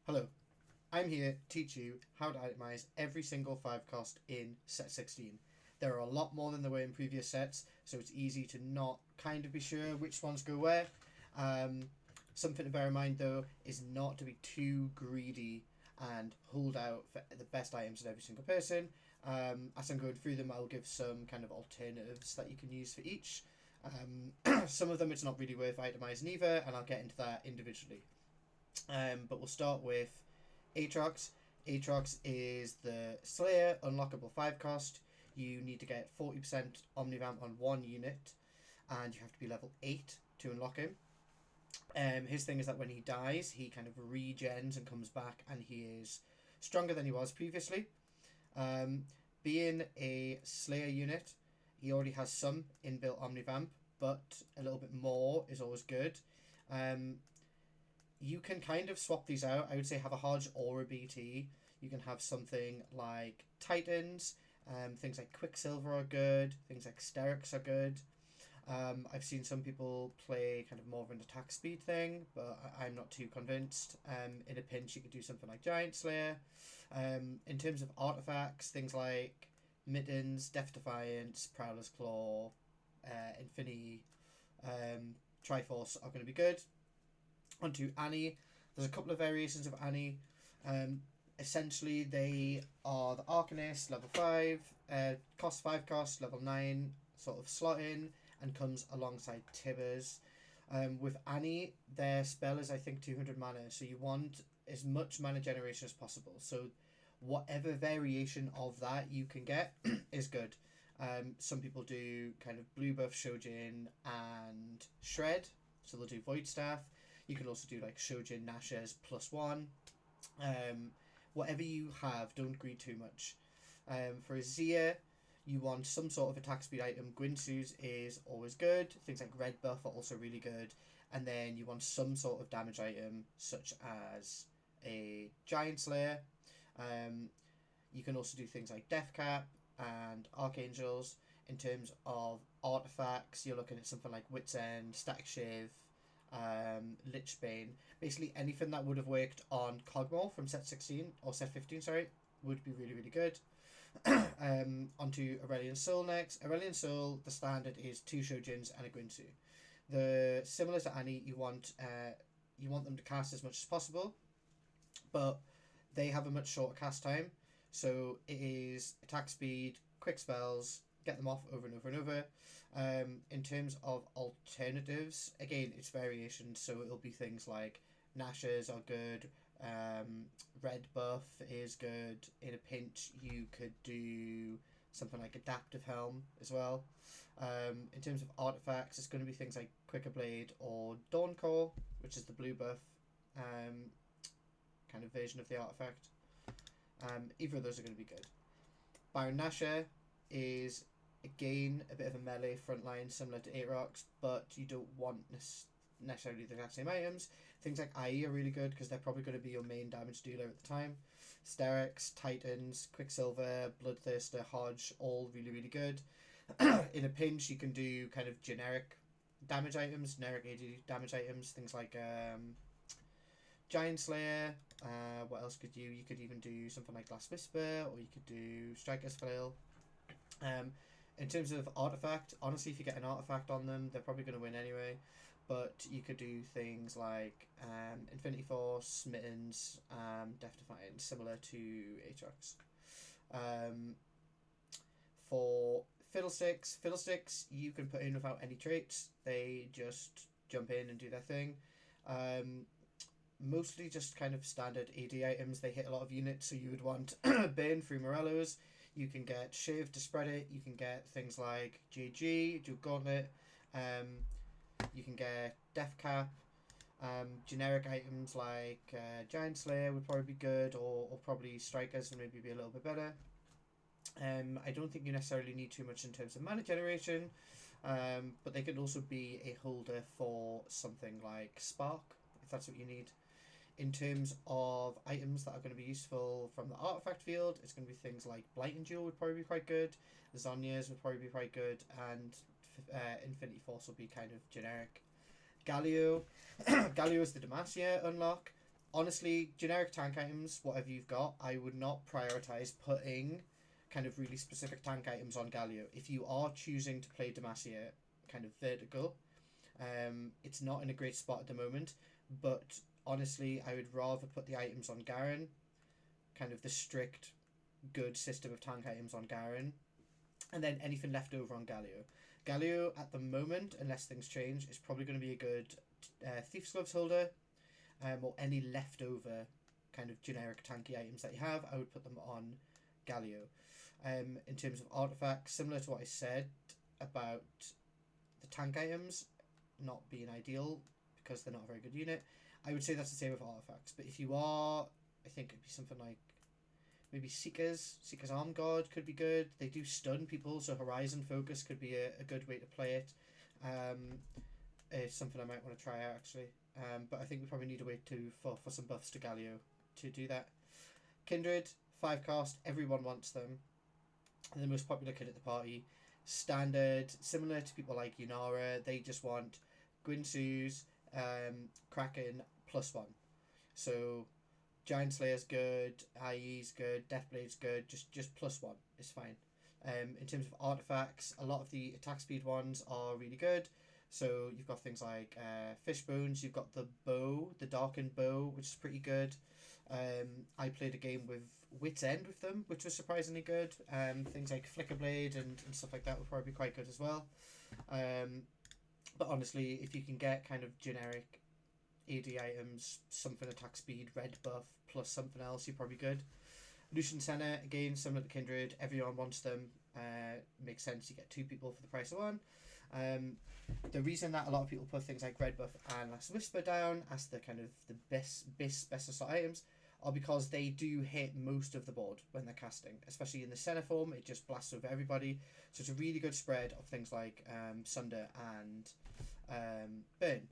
Hello, I'm here to teach you how to itemize every single 5 cost in set 16. There are a lot more than there were in previous sets, so it's easy to not kind of be sure which ones go where. Um, Something to bear in mind though is not to be too greedy and hold out for the best items in every single person. As I'm going through them, I'll give some kind of alternatives that you can use for each. Some of them it's not really worth itemizing either, and I'll get into that individually. But we'll start with Aatrox. Aatrox is the Slayer, unlockable 5 cost. You need to get 40% Omnivamp on one unit, and you have to be level 8 to unlock him. His thing is that when he dies, he kind of regens and comes back, and he is stronger than he was previously. Um, Being a Slayer unit, he already has some inbuilt Omnivamp, but a little bit more is always good. Um, you can kind of swap these out. I would say have a Hodge or a BT. You can have something like Titans. Things like Quicksilver are good. Things like Sterix are good. I've seen some people play kind of more of an attack speed thing, but I'm not too convinced. In a pinch, you could do something like Giant Slayer. In terms of artifacts, things like Mittens, Death Defiance, Prowler's Claw, Infinity, Triforce are going to be good. Onto Annie. There's a couple of variations of Annie. Essentially, they are the Arcanist, level 5, cost 5 cost, level 9, sort of slot in, and comes alongside Tibbers. With Annie, their spell is, I think, 200 mana, so you want as much mana generation as possible. So, whatever variation of that you can get is good. Some people do kind of blue buff, Shojin, and Shred, so they'll do Void Staff. You can also do like Shojin Nash's +1. Whatever you have, don't greed too much. For a Zia, you want some sort of attack speed item. Gwinsu's is always good. Things like Red Buff are also really good. And then you want some sort of damage item, such as a Giant Slayer. You can also do things like Death Cap and Archangels. In terms of artifacts, you're looking at something like Wit's End, Static Shiv, Lichbane. Basically anything that would have worked on Cogmore from set 16 or set 15, sorry, would be really, really good. Onto Aurelion Soul next. Aurelion Soul, the standard is 2 Shojins and a Gwinsu. The similar to Annie, you want them to cast as much as possible, but they have a much shorter cast time. So it is attack speed, quick spells, get them off over and over and over. In terms of alternatives, again, it's variations, so it'll be things like Nash's are good, Red Buff is good. In a pinch, you could do something like Adaptive Helm as well. In terms of artifacts, it's going to be things like Quicker Blade or Dawn Core, which is the blue buff kind of version of the artifact. Either of those are going to be good. Baron Nashor is again a bit of a melee frontline similar to Aatrox, but you don't want necessarily the exact same items. Things like IE are really good because they're probably going to be your main damage dealer at the time. Sterix, Titans, Quicksilver, Bloodthirster, Hodge, all really, really good. In a pinch, you can do kind of generic damage items, generic AD damage items, things like Giant Slayer. What else could you? You could even do something like Glass Whisper, or you could do Striker's Flail. In terms of artifact, honestly, if you get an artifact on them, they're probably going to win anyway. But you could do things like Infinity Force, Mittens, Death Defiance, similar to Aatrox. For Fiddlesticks, you can put in without any traits. They just jump in and do their thing. Mostly just kind of standard AD items. They hit a lot of units, so you would want Burn through Morello's. You can get Shiv to spread it. You can get things like JG, do Gauntlet. You can get Death Cap. Generic items like Giant Slayer would probably be good, or probably Strikers would maybe be a little bit better. I don't think you necessarily need too much in terms of mana generation, but they could also be a holder for something like Spark, if that's what you need. In terms of items that are going to be useful from the artifact field, it's going to be things like Blight and Duel would probably be quite good, Zhonya's would probably be quite good, and Infinity Force will be kind of generic. Galio. Galio is the Demacia unlock. Honestly, generic tank items, whatever you've got, I would not prioritize putting kind of really specific tank items on Galio. If you are choosing to play Demacia kind of vertical, it's not in a great spot at the moment, but honestly, I would rather put the items on Garen, kind of the strict, good system of tank items on Garen, and then anything left over on Galio. Galio, at the moment, unless things change, is probably going to be a good Thief's Gloves holder, or any leftover kind of generic tanky items that you have. I would put them on Galio. In terms of artifacts, similar to what I said about the tank items not being ideal because they're not a very good unit, I would say that's the same with artifacts. But if you are, I think it'd be something like maybe Seeker's Arm Guard could be good. They do stun people, so Horizon Focus could be a good way to play it. It's something I might want to try out actually. But I think we probably need to wait for some buffs to Galio to do that. Kindred, 5 cost, everyone wants them. They're the most popular kid at the party. Standard, similar to people like Yunara, they just want Gwynsu's, Kraken, +1. So Giant Slayer's good, IE's good, Deathblade's good, just +1 is fine. In terms of artifacts, a lot of the attack speed ones are really good. So you've got things like Fishbones, you've got the bow, the Darkened Bow, which is pretty good. I played a game with Wit's End with them, which was surprisingly good. Things like Flickerblade and stuff like that would probably be quite good as well. But honestly, if you can get kind of generic AD items, something attack speed, red buff, plus something else, you're probably good. Lucian Senna, again, similar to Kindred, everyone wants them. Makes sense, you get 2 people for the price of 1. The reason that a lot of people put things like Red Buff and Last Whisper down as the kind of the best of items are because they do hit most of the board when they're casting, especially in the Senna form. It just blasts over everybody, so it's a really good spread of things like Sunder and Burn.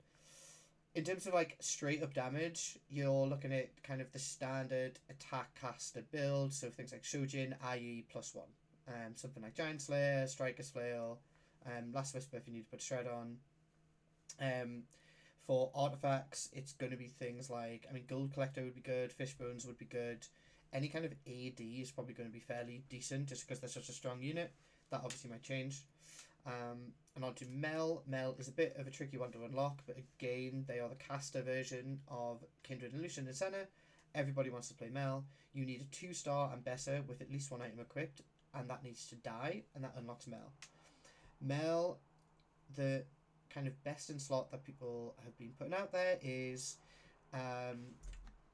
In terms of like straight up damage, you're looking at kind of the standard attack caster build, so things like Shojin, IE +1, something like Giant Slayer, Striker's Flail, Last Whisper if you need to put Shred on. For artifacts, it's going to be things like, I mean, Gold Collector would be good, Fishbones would be good. Any kind of AD is probably going to be fairly decent just because they're such a strong unit. That obviously might change. And on to Mel. Mel is a bit of a tricky one to unlock, but again, they are the caster version of Kindred and Lucian and Senna. Everybody wants to play Mel. You need a 2-star and better with at least 1 item equipped, and that needs to die, and that unlocks Mel. Mel, the kind of best in slot that people have been putting out there is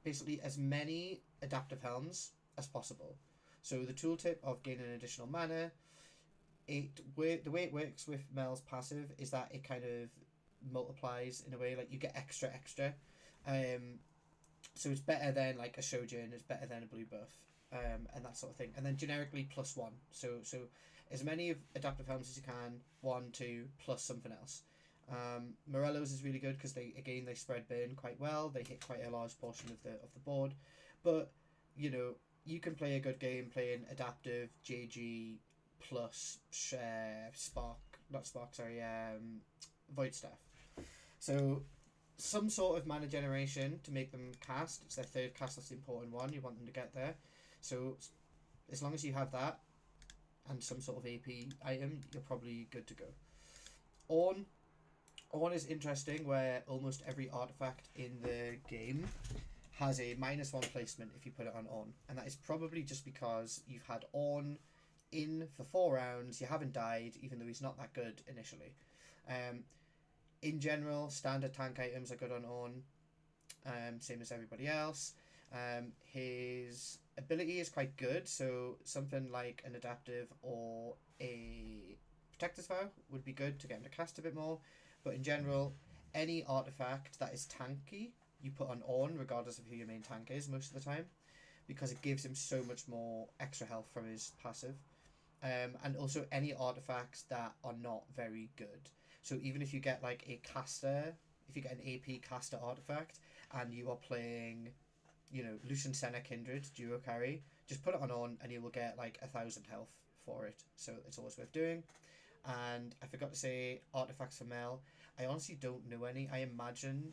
basically as many adaptive helms as possible. So the tooltip of gaining additional mana, the way it works with Mel's passive is that it kind of multiplies in a way, like you get extra. So it's better than like a Shojin, it's better than a blue buff, and that sort of thing. And then generically +1. So as many of adaptive helms as you can, 1, 2, plus something else. Morello's is really good because they spread burn quite well. They hit quite a large portion of the board, but you know you can play a good game playing adaptive JG plus Void Staff. So some sort of mana generation to make them cast. It's their 3rd cast, that's the important one. You want them to get there. So as long as you have that and some sort of AP item, you're probably good to go. Ornn is interesting, where almost every artifact in the game has a -1 placement if you put it on Ornn, and that is probably just because you've had Ornn in for 4 rounds, you haven't died, even though he's not that good initially. In general, standard tank items are good on Ornn, same as everybody else. His ability is quite good, so something like an adaptive or a Protector's Vow would be good to get him to cast a bit more. But in general, any artifact that is tanky, you put on Ornn, regardless of who your main tank is most of the time, because it gives him so much more extra health from his passive. And also any artifacts that are not very good. So even if you get like a caster, if you get an AP caster artifact, and you are playing, Lucian Senna Kindred duo carry, just put it on Ornn and you will get like 1,000 health for it. So it's always worth doing. And I forgot to say artifacts for Mel. I honestly don't know any. I imagine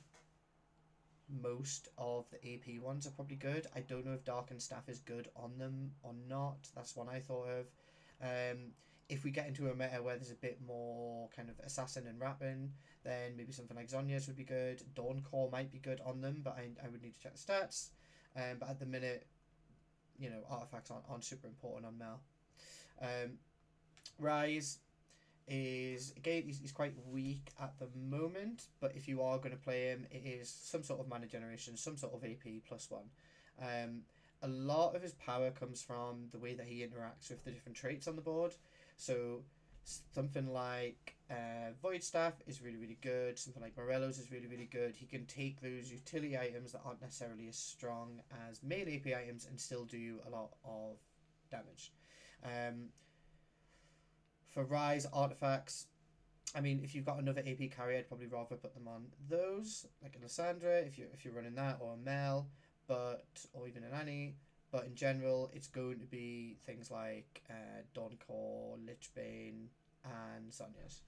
most of the AP ones are probably good. I don't know if Darkened Staff is good on them or not. That's one I thought of. Um, if we get into a meta where there's a bit more kind of assassin and rapping, then maybe something like Zonya's would be good. Dawn Core might be good on them, but I would need to check the stats. But at the minute, artifacts aren't super important on Mel. Um, Rise is, again, he's quite weak at the moment, but if you are going to play him, it is some sort of mana generation, some sort of AP +1. A lot of his power comes from the way that he interacts with the different traits on the board. So something like Void Staff is really, really good. Something like Morello's is really, really good. He can take those utility items that aren't necessarily as strong as main AP items and still do a lot of damage. For Rise artifacts, I mean, if you've got another AP carry, I'd probably rather put them on those, like a Lysandra, if you're running that, or a Mel, or even an Annie. But in general, it's going to be things like Dawncore, Lichbane, and Sonya's.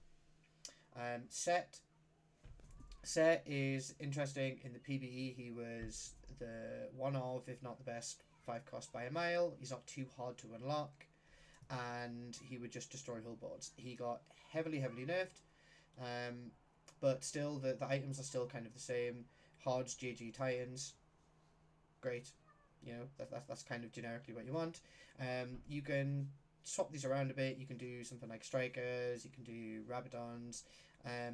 Set is interesting in the PvE. He was the one of, if not the best, 5 cost by a mile. He's not too hard to unlock, and he would just destroy whole boards. He got heavily nerfed, but still the items are still kind of the same. Hards, JG, Titans, great. That's kind of generically what you want. You can swap these around a bit. You can do something like Strikers. You can do Rabadons. I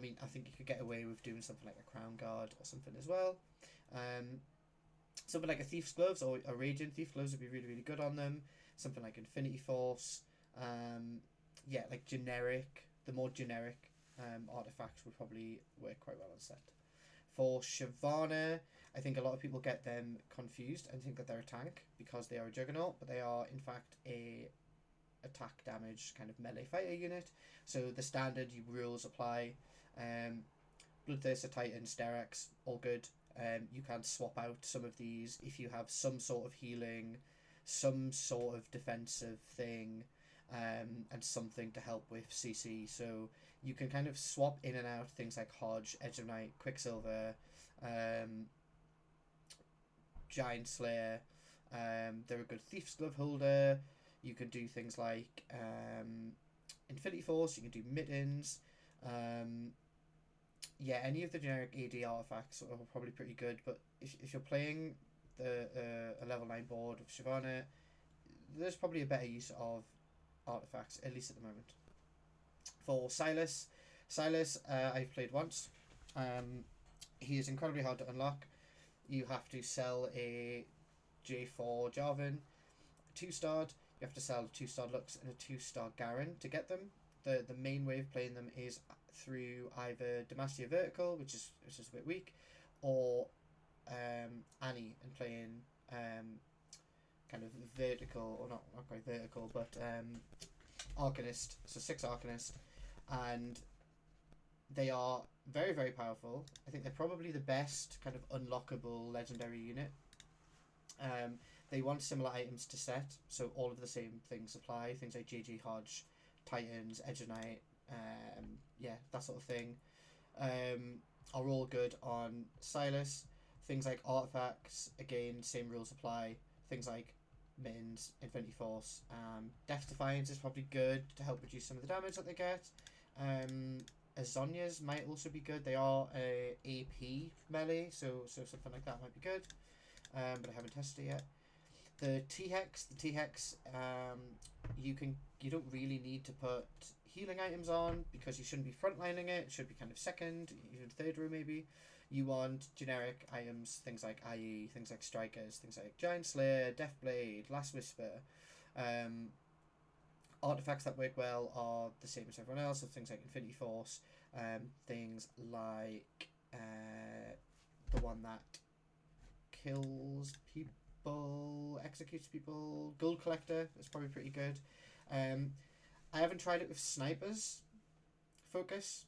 mean, I think you could get away with doing something like a Crown Guard or something as well. Something like a Thief's Gloves or a Radiant Thief Gloves would be really, really good on them. Something like Infinity Force. Like the more generic artifacts would probably work quite well on set. For Shyvana, I think a lot of people get them confused and think that they're a tank because they are a Juggernaut, but they are in fact a attack damage kind of melee fighter unit. So the standard rules apply. Bloodthirster, Titan, Sterak's, all good. You can swap out some of these if you have some sort of healing, some sort of defensive thing, and something to help with CC. So you can kind of swap in and out things like Hodge, Edge of Night, Quicksilver, Giant Slayer. They're a good Thief's Glove holder. You can do things like Infinity Force. You can do Mittens. Any of the generic AD artifacts are probably pretty good. But if you're playing a level 9 board of Shyvana, there's probably a better use of artifacts, at least at the moment. For Silas, I've played once. He is incredibly hard to unlock. You have to sell a J4 Jarvan, 2-starred. You have to sell a 2-star Lux and a 2-star Garen to get them. The main way of playing them is through either Demacia Vertical, which is a bit weak, or Annie, and playing kind of vertical, or not quite vertical, but Arcanist. So 6 Arcanist, and they are very, very powerful. I think they're probably the best kind of unlockable legendary unit. They want similar items to set, so all of the same things apply. Things like JG Hodge, Titans, Edge of Night, that sort of thing, are all good on Silas. Things like artifacts, again, same rules apply. Things like Mittens, Infinity Force, Death Defiance is probably good to help reduce some of the damage that they get. Azonias might also be good. They are a AP melee, so something like that might be good. But I haven't tested it yet. The T-Hex, you don't really need to put healing items on because you shouldn't be frontlining it. It should be kind of second, even third row maybe. You want generic items, things like IE, things like Strikers, things like Giant Slayer, Deathblade, Last Whisper. Artifacts that work well are the same as everyone else, so things like Infinity Force, things like the one that kills people, executes people, Gold Collector is probably pretty good. I haven't tried it with Sniper's Focus.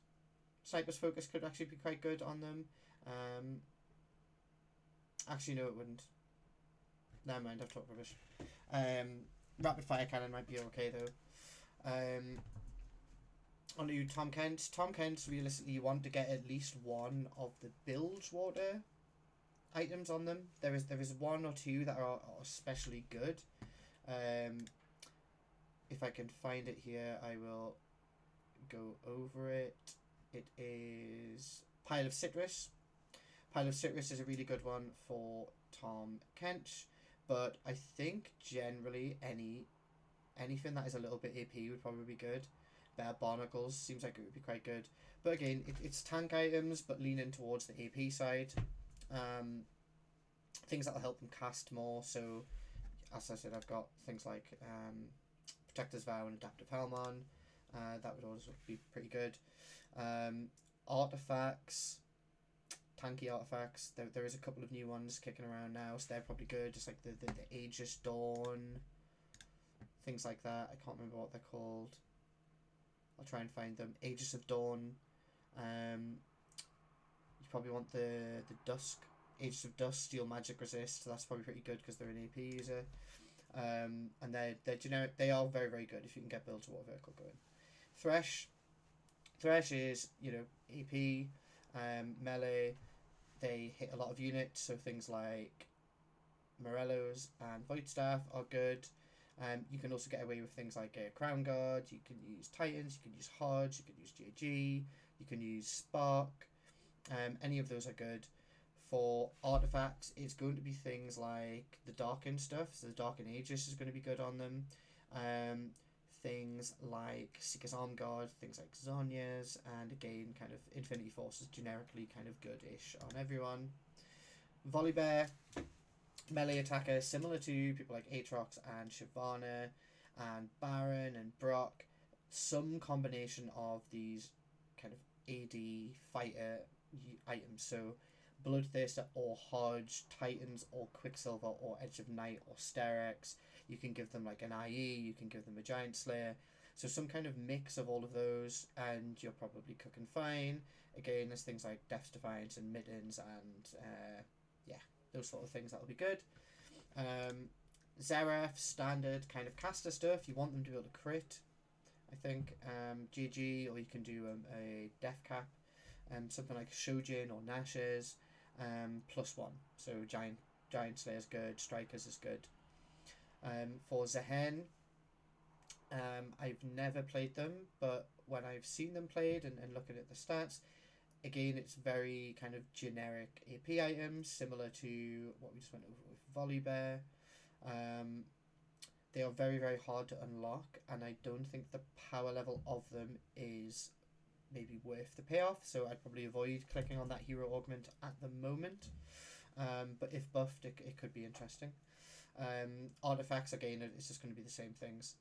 Sniper's Focus could actually be quite good on them. Actually, no, it wouldn't. Never mind, I've talked rubbish. Rapid Fire Cannon might be okay though. On to Tom Kent. Tom Kent, realistically, you want to get at least one of the Bilge Water items on them. There is one or two that are especially good. If I can find it here, I will go over it. It is Pile of Citrus. Pile of Citrus is a really good one for Tom Kench, but I think generally anything that is a little bit AP would probably be good. Bear Barnacles seems like it would be quite good, but again, it's tank items, but leaning towards the AP side. Things that will help them cast more. So, as I said, I've got things like Protector's Vow and Adaptive Helm on. That would also be pretty good. Artifacts, tanky artifacts. There is a couple of new ones kicking around now, so they're probably good. Just like the Aegis Dawn, things like that. I can't remember what they're called. I'll try and find them. Aegis of Dawn. You probably want the Dusk. Aegis of Dusk, Steel Magic Resist. So that's probably pretty good because they're an AP user. And they're generic. They are very, very good if you can get Build to Water Vehicle going. Thresh is, AP, melee. They hit a lot of units, so things like Morellos and Void Staff are good. You can also get away with things like Crown Guard. You can use Titans. You can use Hodge. You can use JG. You can use Spark. Any of those are good. For artifacts, it's going to be things like the Darken stuff. So the Darken Aegis is going to be good on them. Things like Seeker's Arm Guard, things like Zonya's, and again, kind of Infinity Force is generically kind of good-ish on everyone. Volibear, melee attacker, similar to people like Aatrox and Shyvana, and Baron and Brock. Some combination of these kind of AD fighter items. So Bloodthirster or Hodge, Titans or Quicksilver or Edge of Night or Sterex. You can give them like an IE, you can give them a Giant Slayer. So some kind of mix of all of those, and you're probably cooking fine. Again, there's things like Death's Defiance and Middens and those sort of things that'll be good. Zeref, standard kind of caster stuff. You want them to be able to crit, I think. GG, or you can do a Death Cap. Something like Shojin or Nash's. +1. So Giant Slayer's good, Strikers is good. For Zehen, I've never played them, but when I've seen them played and looking at the stats, again, it's very kind of generic AP items, similar to what we just went over with Volibear. They are very, very hard to unlock, and I don't think the power level of them is maybe worth the payoff, so I'd probably avoid clicking on that hero augment at the moment. But if buffed, it could be interesting. Artifacts, again, it's just going to be the same things.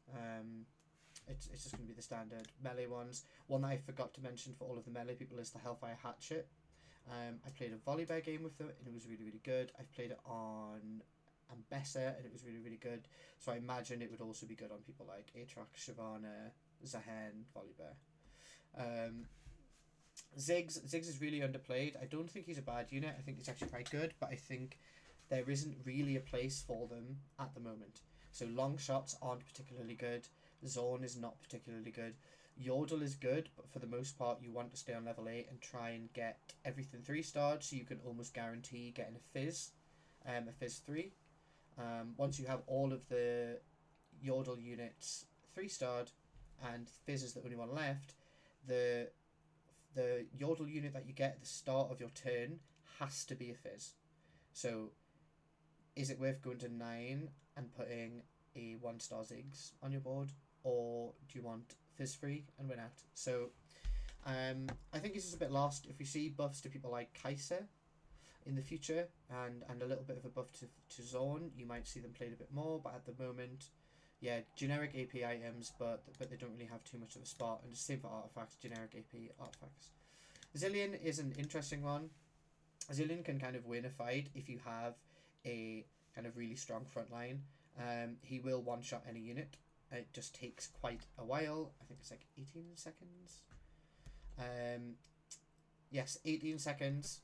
It's just going to be the standard melee ones. One that I forgot to mention for all of the melee people is the Hellfire Hatchet. I played a Volibear game with it, and it was really, really good. I've played it on Ambessa, and it was really, really good. So I imagine it would also be good on people like Aatrox, Shyvana, Zehen, Volibear. Ziggs is really underplayed. I don't think he's a bad unit. I think he's actually quite good, but I think there isn't really a place for them at the moment. So long shots aren't particularly good. Zorn is not particularly good. Yordle is good, but for the most part you want to stay on level 8 and try and get everything 3-starred, so you can almost guarantee getting a Fizz 3. Once you have all of the Yordle units 3-starred and Fizz is the only one left, the Yordle unit that you get at the start of your turn has to be a Fizz. So is it worth going to 9 and putting a 1-star Ziggs on your board, or do you want Fizz free and win out? So I think this is a bit lost. If we see buffs to people like Kai'Sa in the future and a little bit of a buff to Zorn, you might see them played a bit more, but at the moment, yeah, generic AP items, but they don't really have too much of a spot. And the same for artifacts, generic AP artifacts. Zillion is an interesting one. Zillion can kind of win a fight if you have a kind of really strong front line. He will one-shot any unit. It just takes quite a while. I think it's like 18 seconds. Yes, 18 seconds.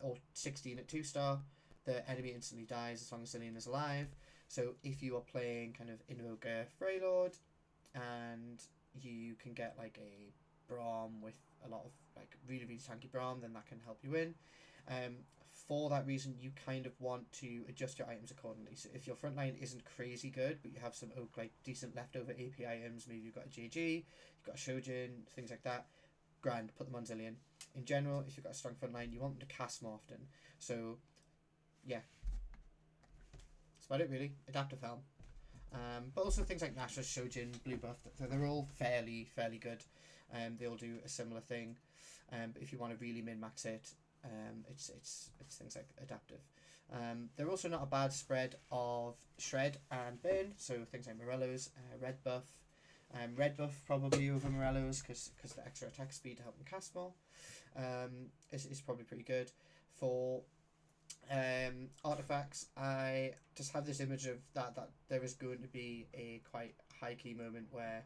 Or 16 at 2-star. The enemy instantly dies as long as Zillion is alive. So if you are playing kind of Invoker Freylord and you can get like a Braum with a lot of like really, really tanky Braum, then that can help you win. for that reason, you kind of want to adjust your items accordingly. So if your front line isn't crazy good, but you have some like decent leftover AP items, maybe you've got a JG, you've got a Shojin, things like that, grand, put them on Zillion. In general, if you've got a strong front line, you want them to cast more often. So, yeah. That's about it, really. Adaptive Helm. But also things like Nashor's, Shojin, Blue Buff, they're all fairly good. They all do a similar thing. But if you want to really min-max it, it's things like Adaptive. They're also not a bad spread of Shred and Burn, so things like Morello's, Red Buff. Red Buff probably over Morello's because the extra attack speed to help them cast more is probably pretty good. For artifacts, I just have this image of that there is going to be a quite high key moment where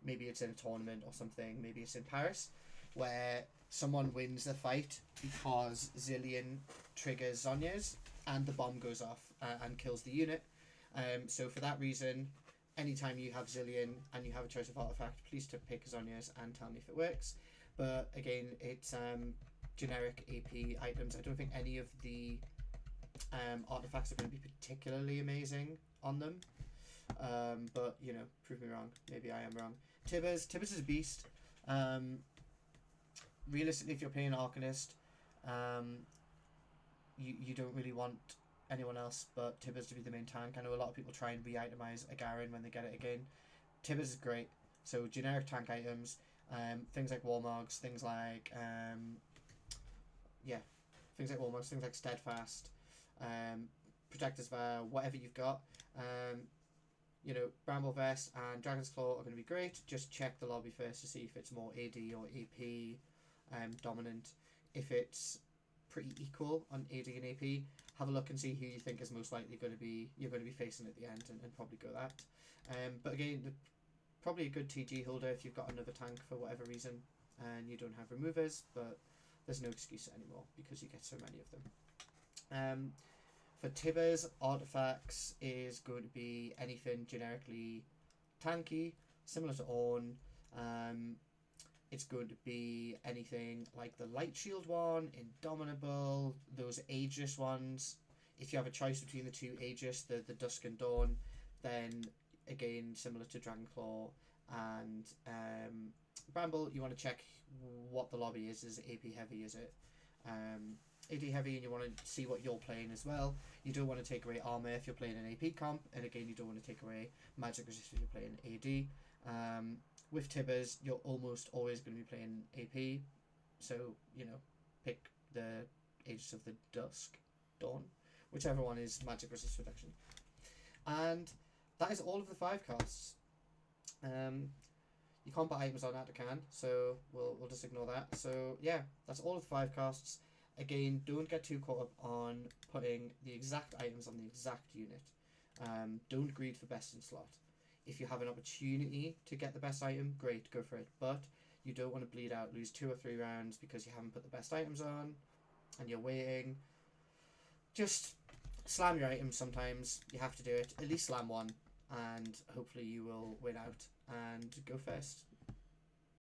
maybe it's in a tournament or something, maybe it's in Paris, where someone wins the fight because Zillion triggers Zonya's and the bomb goes off and kills the unit. So for that reason, anytime you have Zillion and you have a choice of artifact, please pick Zonya's and tell me if it works. But again, it's generic AP items. I don't think any of the artifacts are going to be particularly amazing on them. But, you know, prove me wrong. Maybe I am wrong. Tibbers is a beast. Realistically, if you're playing Arcanist, you don't really want anyone else but Tibbers to be the main tank. I know a lot of people try and re-itemize a Garen when they get it again. Tibbers is great. So generic tank items, things like Warmogs, things like Warmogs, things like Steadfast, Protector's Vow, whatever you've got. You know, Bramble Vest and Dragon's Claw are going to be great. Just check the lobby first to see if it's more AD or AP dominant. If it's pretty equal on AD and AP, have a look and see who you think is most likely you're going to be facing at the end, and probably go that. But again, probably a good TG holder if you've got another tank for whatever reason and you don't have removers, but there's no excuse anymore because you get so many of them. For Tibbers, artifacts is going to be anything generically tanky, similar to Ornn. It's going to be anything like the Light Shield one, Indomitable, those Aegis ones. If you have a choice between the two Aegis, the Dusk and Dawn, then again, similar to Dragonclaw and Bramble, you want to check what the lobby is. Is it AP heavy? Is it AD heavy? And you want to see what you're playing as well. You don't want to take away armor if you're playing an AP comp, and again, you don't want to take away magic resist if you're playing AD. With Tibbers, you're almost always going to be playing AP, so, you know, pick the Aegis of the Dusk, Dawn, whichever one is magic resist reduction. And that is all of the 5 casts. You can't put items on Atakan, so we'll just ignore that. So yeah, that's all of the 5 casts. Again, don't get too caught up on putting the exact items on the exact unit. Don't greed for best in slot. If you have an opportunity to get the best item, great, go for it. But you don't want to bleed out, lose 2 or 3 rounds because you haven't put the best items on and you're waiting. Just slam your items sometimes. You have to do it. At least slam one, and hopefully you will win out and go first.